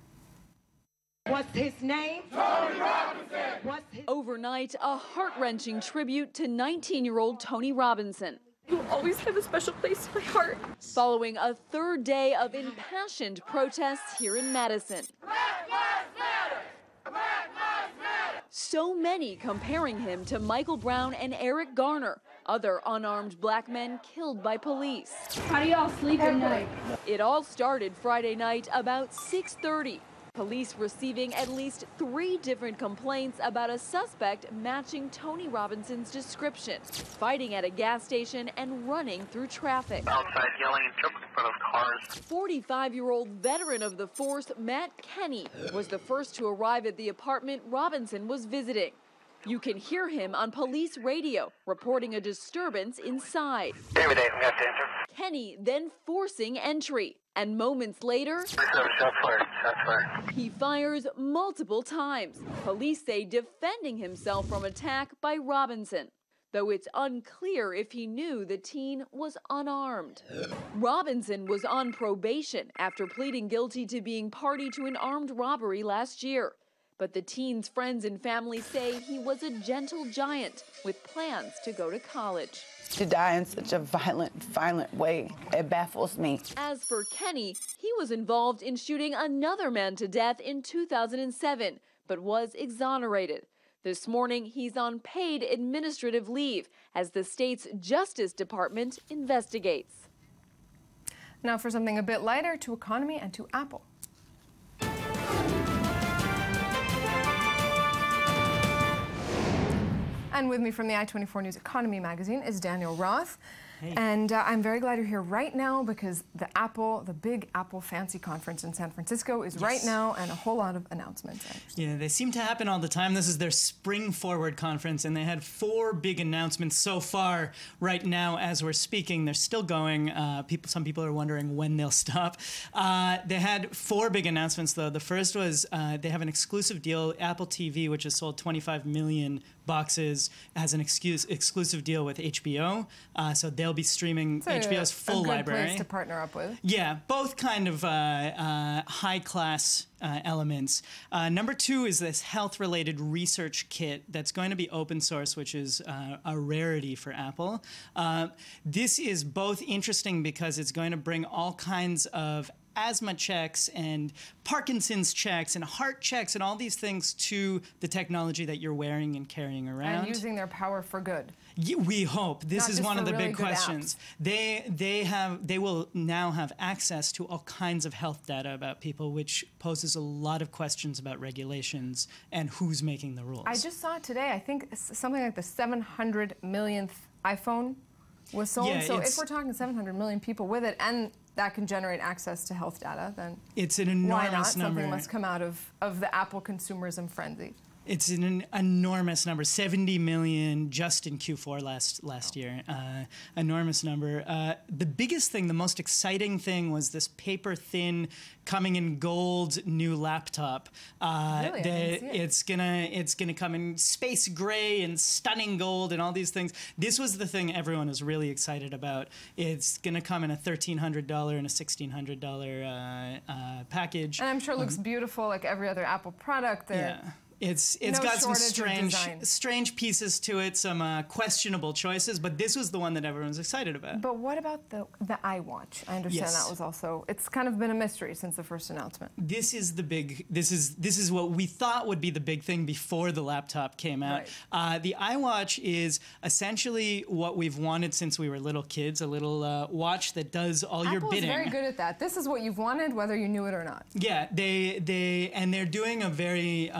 What's his name? Tony Robinson! Overnight, a heart-wrenching tribute to 19-year-old Tony Robinson. You'll always have a special place in my heart. Following a third day of impassioned protests here in Madison. Black Lives Matter! Black Lives Matter! So many comparing him to Michael Brown and Eric Garner, other unarmed black men killed by police. How do y'all sleep at night? It all started Friday night about 6:30. Police receiving at least 3 different complaints about a suspect matching Tony Robinson's description, fighting at a gas station and running through traffic. Outside yelling and jumping in front of cars. 45-year-old veteran of the force, Matt Kenny, was the first to arrive at the apartment Robinson was visiting. You can hear him on police radio, reporting a disturbance inside. Every day we have to enter. Kenny then forcing entry. And moments later, Shots fired. he fires multiple times. Police say defending himself from attack by Robinson, though it's unclear if he knew the teen was unarmed. Robinson was on probation after pleading guilty to being party to an armed robbery last year. But the teen's friends and family say he was a gentle giant with plans to go to college. To die in such a violent way, it baffles me. As for Kenny, he was involved in shooting another man to death in 2007, but was exonerated. This morning, he's on paid administrative leave as the state's Justice Department investigates. Now for something a bit lighter, to economy and to Apple. And with me from the I-24 News Economy magazine is Daniel Roth. Hey. And I'm very glad you're here right now because the big Apple Fancy Conference in San Francisco is right now, and a whole lot of announcements. Yeah, they seem to happen all the time. This is their Spring Forward Conference, and they had 4 big announcements so far right now as we're speaking. They're still going. Some people are wondering when they'll stop. They had 4 big announcements, though. The first was they have an exclusive deal. Apple TV, which has sold 25 million boxes, has an exclusive deal with HBO. So they'll be streaming HBO's full library. A good place to partner up with. Yeah, both kind of high-class elements. Number 2 is this health-related research kit that's going to be open source, which is a rarity for Apple. This is both interesting because it's going to bring all kinds of asthma checks and Parkinson's checks and heart checks and all these things to the technology that you're wearing and carrying around. And using their power for good. We hope. This is one of the big questions. They will now have access to all kinds of health data about people, which poses a lot of questions about regulations and who's making the rules. I just saw it today. I think something like the 700 millionth iPhone was sold. Yeah, so if we're talking 700 million people with it, and that can generate access to health data, then it's an enormous why not? number. Something must come out of the Apple consumerism frenzy. It's an enormous number, 70 million just in Q4 last year. Enormous number. The biggest thing, the most exciting thing was this paper-thin, coming in gold new laptop. Really? It's gonna come in space gray and stunning gold and all these things. This was the thing everyone was really excited about. It's gonna come in a $1,300 and a $1,600 package. And I'm sure it looks beautiful like every other Apple product. Yeah. It's got some strange pieces to it, some questionable choices, but this was the one that everyone was excited about. But what about the iWatch? I understand that was also, it's kind of been a mystery since the first announcement. This is the big, this is what we thought would be the big thing before the laptop came out. Right. The iWatch is essentially what we've wanted since we were little kids, a little watch that does all your bidding. Apple's very good at that. This is what you've wanted, whether you knew it or not. Yeah, they're doing a very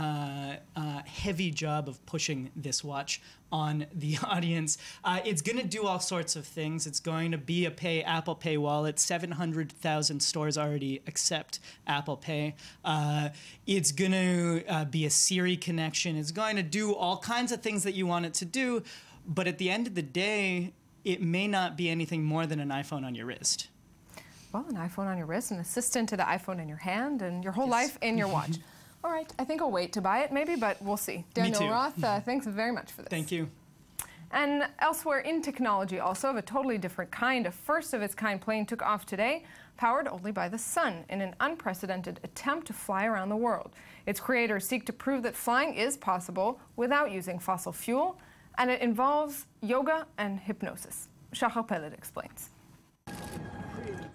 heavy job of pushing this watch on the audience. It's going to do all sorts of things. It's going to be a Apple Pay wallet. 700,000 stores already accept Apple Pay. It's going to be a Siri connection. It's going to do all kinds of things that you want it to do. But at the end of the day, it may not be anything more than an iPhone on your wrist. Well, an iPhone on your wrist, an assistant to the iPhone in your hand, and your whole life in your watch. All right, I think I'll wait to buy it, maybe, but we'll see. Daniel Roth, thanks very much for this. Thank you. And elsewhere in technology, also of a totally different kind, a first-of-its-kind plane took off today, powered only by the sun, in an unprecedented attempt to fly around the world. Its creators seek to prove that flying is possible without using fossil fuel, and it involves yoga and hypnosis. Shachar Peled explains.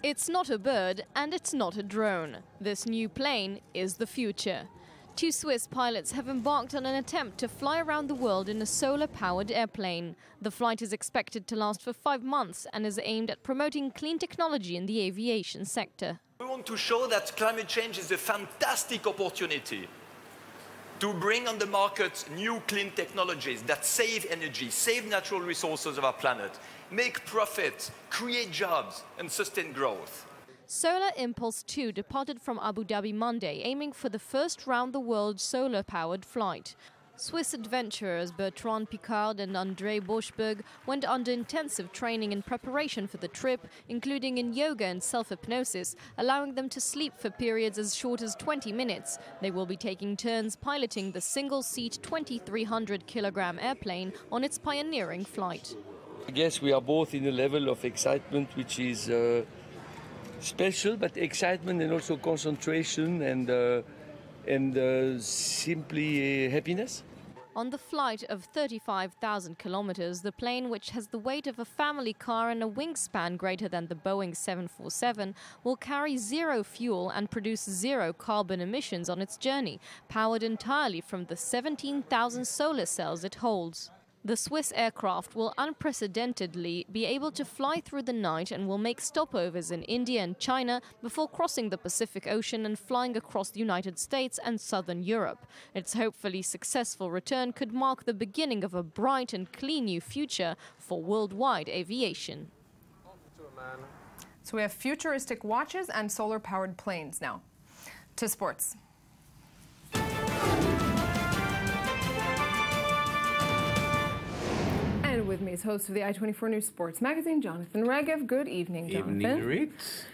It's not a bird and it's not a drone. This new plane is the future. 2 Swiss pilots have embarked on an attempt to fly around the world in a solar-powered airplane. The flight is expected to last for 5 months and is aimed at promoting clean technology in the aviation sector. We want to show that climate change is a fantastic opportunity to bring on the market new clean technologies that save energy, save natural resources of our planet, make profit, create jobs and sustain growth. Solar Impulse 2 departed from Abu Dhabi Monday, aiming for the first round-the-world solar-powered flight. Swiss adventurers Bertrand Picard and André Boschberg went under intensive training in preparation for the trip, including in yoga and self-hypnosis, allowing them to sleep for periods as short as 20 minutes. They will be taking turns piloting the single-seat 2,300-kilogram airplane on its pioneering flight. I guess we are both in a level of excitement which is special, but excitement and also concentration and simply happiness. On the flight of 35,000 kilometers, the plane, which has the weight of a family car and a wingspan greater than the Boeing 747, will carry 0 fuel and produce 0 carbon emissions on its journey, powered entirely from the 17,000 solar cells it holds. The Swiss aircraft will unprecedentedly be able to fly through the night and will make stopovers in India and China before crossing the Pacific Ocean and flying across the United States and southern Europe. Its hopefully successful return could mark the beginning of a bright and clean new future for worldwide aviation. So we have futuristic watches and solar-powered planes now. To sports. And with me is host of the I-24 News Sports Magazine, Jonathan Regev. Good evening, Jonathan. Evening, Dorit.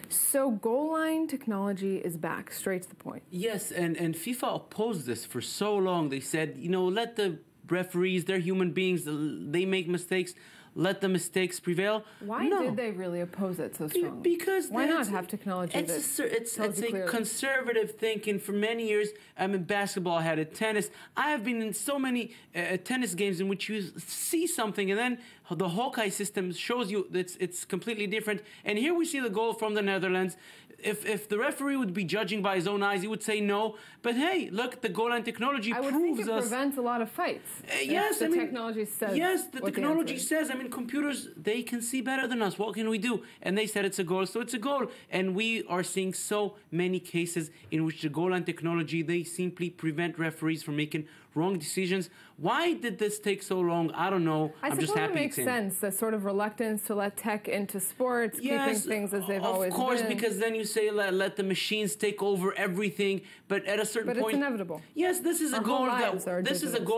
So goal line technology is back, straight to the point. Yes, and FIFA opposed this for so long. They said, you know, let the referees, they're human beings, they make mistakes. Let the mistakes prevail. Why did they really oppose it so strongly? Because why not have technology it's a conservative thinking for many years. I'm in basketball, I had a tennis. I have been in so many tennis games in which you see something and then the Hawkeye system shows you that it's completely different. And here we see the goal from the Netherlands. If the referee would be judging by his own eyes, he would say no. But hey, look, the goal line technology proves us. I would think it prevents a lot of fights. Yes, the technology says. Yes, the technology says. I mean, computers, they can see better than us. What can we do? And they said it's a goal, so it's a goal. And we are seeing so many cases in which the goal line technology, they simply prevent referees from making wrong decisions. Why did this take so long? I don't know. I'm just happy it makes sense, the sort of reluctance to let tech into sports, keeping things as they've always been. Of course, because then you say let the machines take over everything, but at a certain point... But it's inevitable. Yes, this is a goal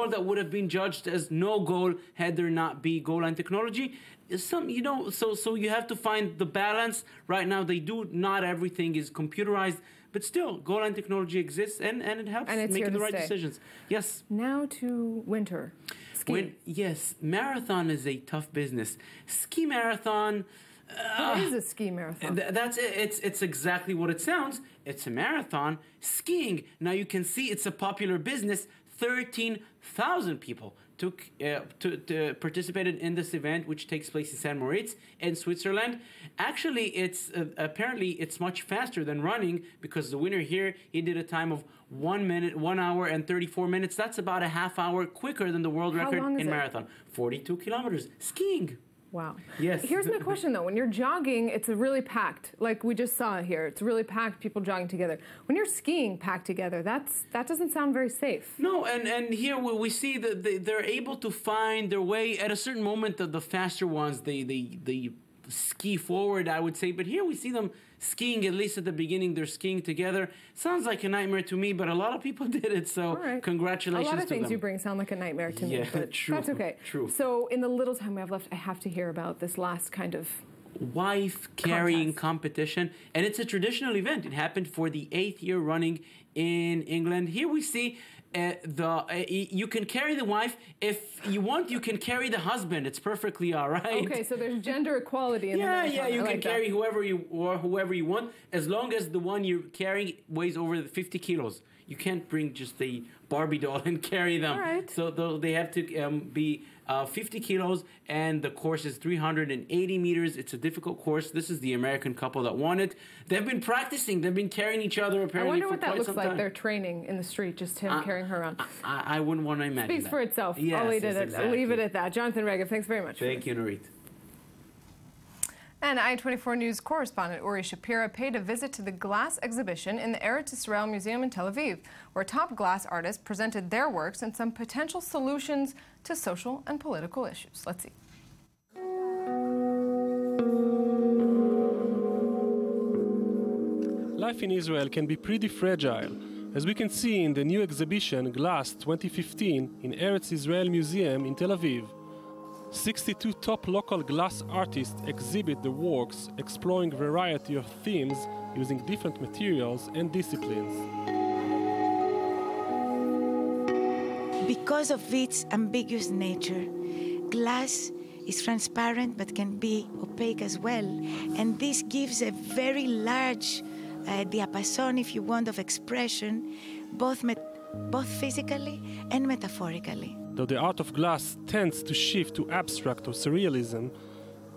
that would have been judged as no goal had there not be goal line technology. So you have to find the balance. Right now, not everything is computerized. But still, goal line technology exists, and it helps making the right decisions. Yes. Now to winter skiing. Yes, marathon is a tough business. Ski marathon. What is a ski marathon? That's it. It's exactly what it sounds. It's a marathon. Skiing. Now you can see it's a popular business. 13,000 people participated in this event, which takes place in St. Moritz in Switzerland. Actually, it's apparently it's much faster than running because the winner here, he did a time of 1 hour and 34 minutes. That's about a half hour quicker than the world record in marathon. 42 kilometers. Skiing. Wow. Yes. Here's my question, though. When you're jogging, it's really packed. Like we just saw here, it's really packed, people jogging together. When you're skiing packed together, that doesn't sound very safe. No, and here we see that they're able to find their way. At a certain moment, the faster ones, they ski forward, I would say. But here we see them skiing, at least at the beginning, they're skiing together. Sounds like a nightmare to me, but a lot of people did it, so congratulations to them. A lot of things you bring sound like a nightmare to me, but true, that's okay. True. So in the little time we have left, I have to hear about this last kind of wife carrying competition, and it's a traditional event. It happened for the 8th year running in England. Here we see you can carry the wife. If you want, you can carry the husband. It's perfectly all right. Okay, so there's gender equality in the marathon. Yeah, you I can like carry that. whoever you want, as long as the one you're carrying weighs over 50 kilos. You can't bring just the Barbie doll and carry them. All right. So they have to be 50 kilos, and the course is 380 meters. It's a difficult course. This is the American couple that won it. They've been practicing. They've been carrying each other apparently I wonder for what that quite looks some like. time. They're training in the street, just him carrying her around. I wouldn't want to imagine Speaks that. for itself. Yes, I'll leave exactly. it at that. Jonathan Regev, thanks very much. Thank you, Nurit. And I-24 News correspondent Uri Shapira paid a visit to the glass exhibition in the Eretz Israel Museum in Tel Aviv, where top glass artists presented their works and some potential solutions to social and political issues. Let's see. Life in Israel can be pretty fragile, as we can see in the new exhibition Glass 2015 in Eretz Israel Museum in Tel Aviv. 62 top local glass artists exhibit their works, exploring a variety of themes using different materials and disciplines. Because of its ambiguous nature, glass is transparent but can be opaque as well, and this gives a very large diapason, if you want, of expression, both physically and metaphorically. Though the art of glass tends to shift to abstract or surrealism,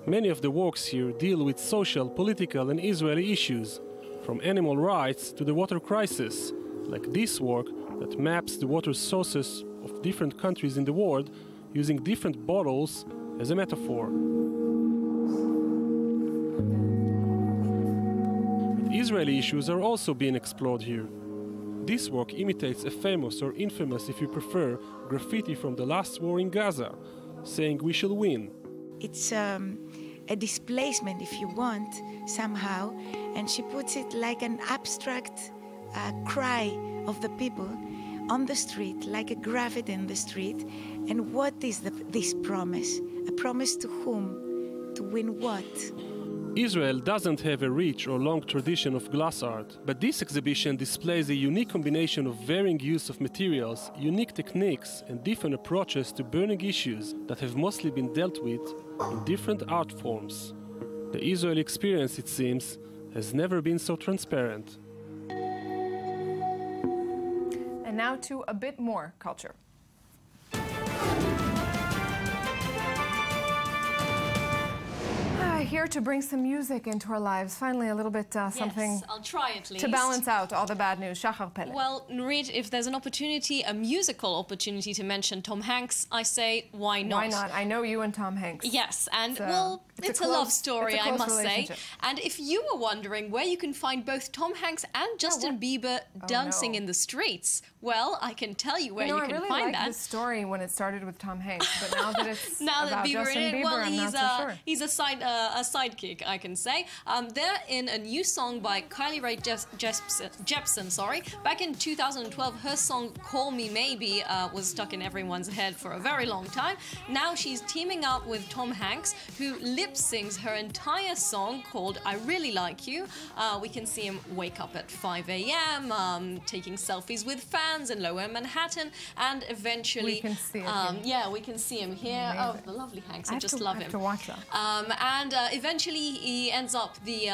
many of the works here deal with social, political, and Israeli issues, from animal rights to the water crisis, like this work that maps the water sources of different countries in the world using different bottles as a metaphor. But Israeli issues are also being explored here. This work imitates a famous, or infamous if you prefer, graffiti from the last war in Gaza, saying we shall win. It's a displacement, if you want, somehow, and she puts it like an abstract cry of the people on the street, like a graffiti in the street. And what is this promise? A promise to whom? To win what? Israel doesn't have a rich or long tradition of glass art, but this exhibition displays a unique combination of varying use of materials, unique techniques, and different approaches to burning issues that have mostly been dealt with in different art forms. The Israeli experience, it seems, has never been so transparent. And now to a bit more culture. Here to bring some music into our lives. Finally, a little bit something. Yes, I'll try at least. To balance out all the bad news. Shachar Pele. Well, Nurit, if there's an opportunity, a musical opportunity to mention Tom Hanks, I say, why not? Why not? I know you and Tom Hanks. Yes, and it's a love story, I must say. And if you were wondering where you can find both Tom Hanks and Justin Bieber dancing in the streets, well, I can tell you where you can really find liked that. this story when it started with Tom Hanks, but now that it's now about that Bieber Justin in it, Bieber, well, I'm not so sure. He's a sidekick, I can say. They're in a new song by Kylie Rae Jepsen. Sorry, back in 2012, her song "Call Me Maybe" was stuck in everyone's head for a very long time. Now she's teaming up with Tom Hanks, who lip sings her entire song called "I Really Like You." We can see him wake up at 5 a.m., taking selfies with fans in Lower Manhattan, and eventually, we can see it yeah, we can see him here. Amazing. Oh, the lovely Hanks! I just love him. I have to watch that. And eventually, he ends up the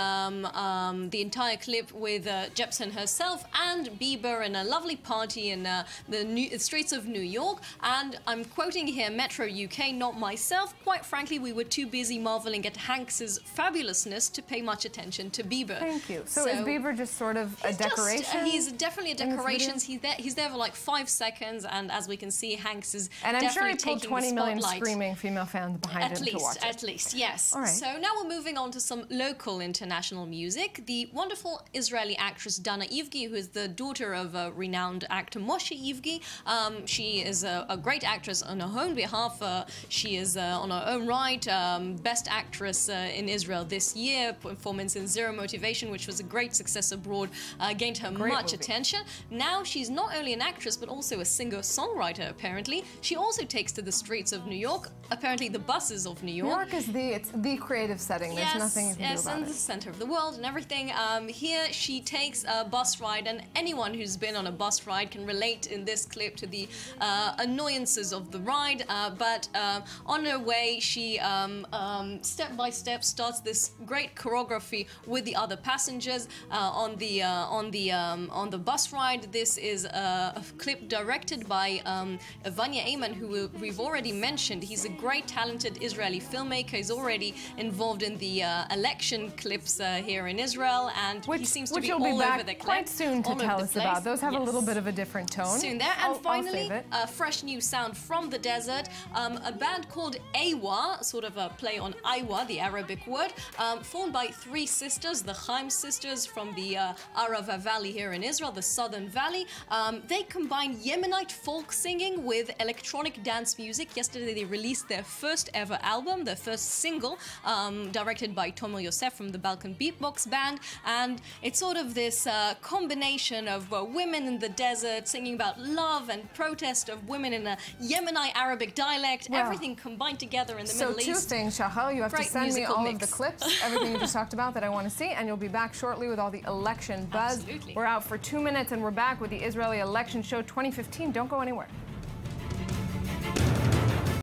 entire clip with Jepsen herself and Bieber in a lovely party in the streets of New York. And I'm quoting here Metro UK, not myself. Quite frankly, we were too busy marveling at Hanks's fabulousness to pay much attention to Bieber. Thank you. So is Bieber just sort of a decoration? He's definitely a decoration. He's there for like 5 seconds, and as we can see, Hanks is definitely taking the spotlight. And I'm sure he pulled 20 million screaming female fans behind him to watch it. At least, yes. All right. So now we're moving on to some local international music. The wonderful Israeli actress Dana Ivgi, who is the daughter of a renowned actor Moshe Ivgi. She is a great actress on her own behalf. She is on her own right, best actress in Israel this year. Performance in Zero Motivation, which was a great success abroad, gained her much attention. Now she's not only an actress, but also a singer-songwriter, apparently. She also takes to the streets of New York, apparently the buses of New York. New York is the creative setting. There's nothing you can do about and the center of the world and everything. Here she takes a bus ride, and anyone who's been on a bus ride can relate in this clip to the annoyances of the ride. But on her way, she step by step starts this great choreography with the other passengers on the bus ride. This is a clip directed by Vanya Ayman, who we've already mentioned. He's a great, talented Israeli filmmaker. He's already involved in the election clips here in Israel, and he seems to be all over the clip. Quite soon to tell us about. Those have a little bit of a different tone. Soon there. And finally, a fresh new sound from the desert. A band called Awa, sort of a play on Iwa, the Arabic word, formed by three sisters, the Chaim sisters from the Arava Valley here in Israel, the Southern Valley. They combine Yemenite folk singing with electronic dance music. Yesterday they released their first ever album, their first single, directed by Tomer Yosef from the Balkan Beatbox Band. And it's sort of this combination of women in the desert singing about love and protest, of women in a Yemenite Arabic dialect, everything combined together in the Middle East. So two things, Shahal, you have to send me all of the clips, everything you just talked about that I want to see, and you'll be back shortly with all the election buzz. Absolutely. We're out for 2 minutes and we're back with the Israeli Election Show 2015. Don't go anywhere.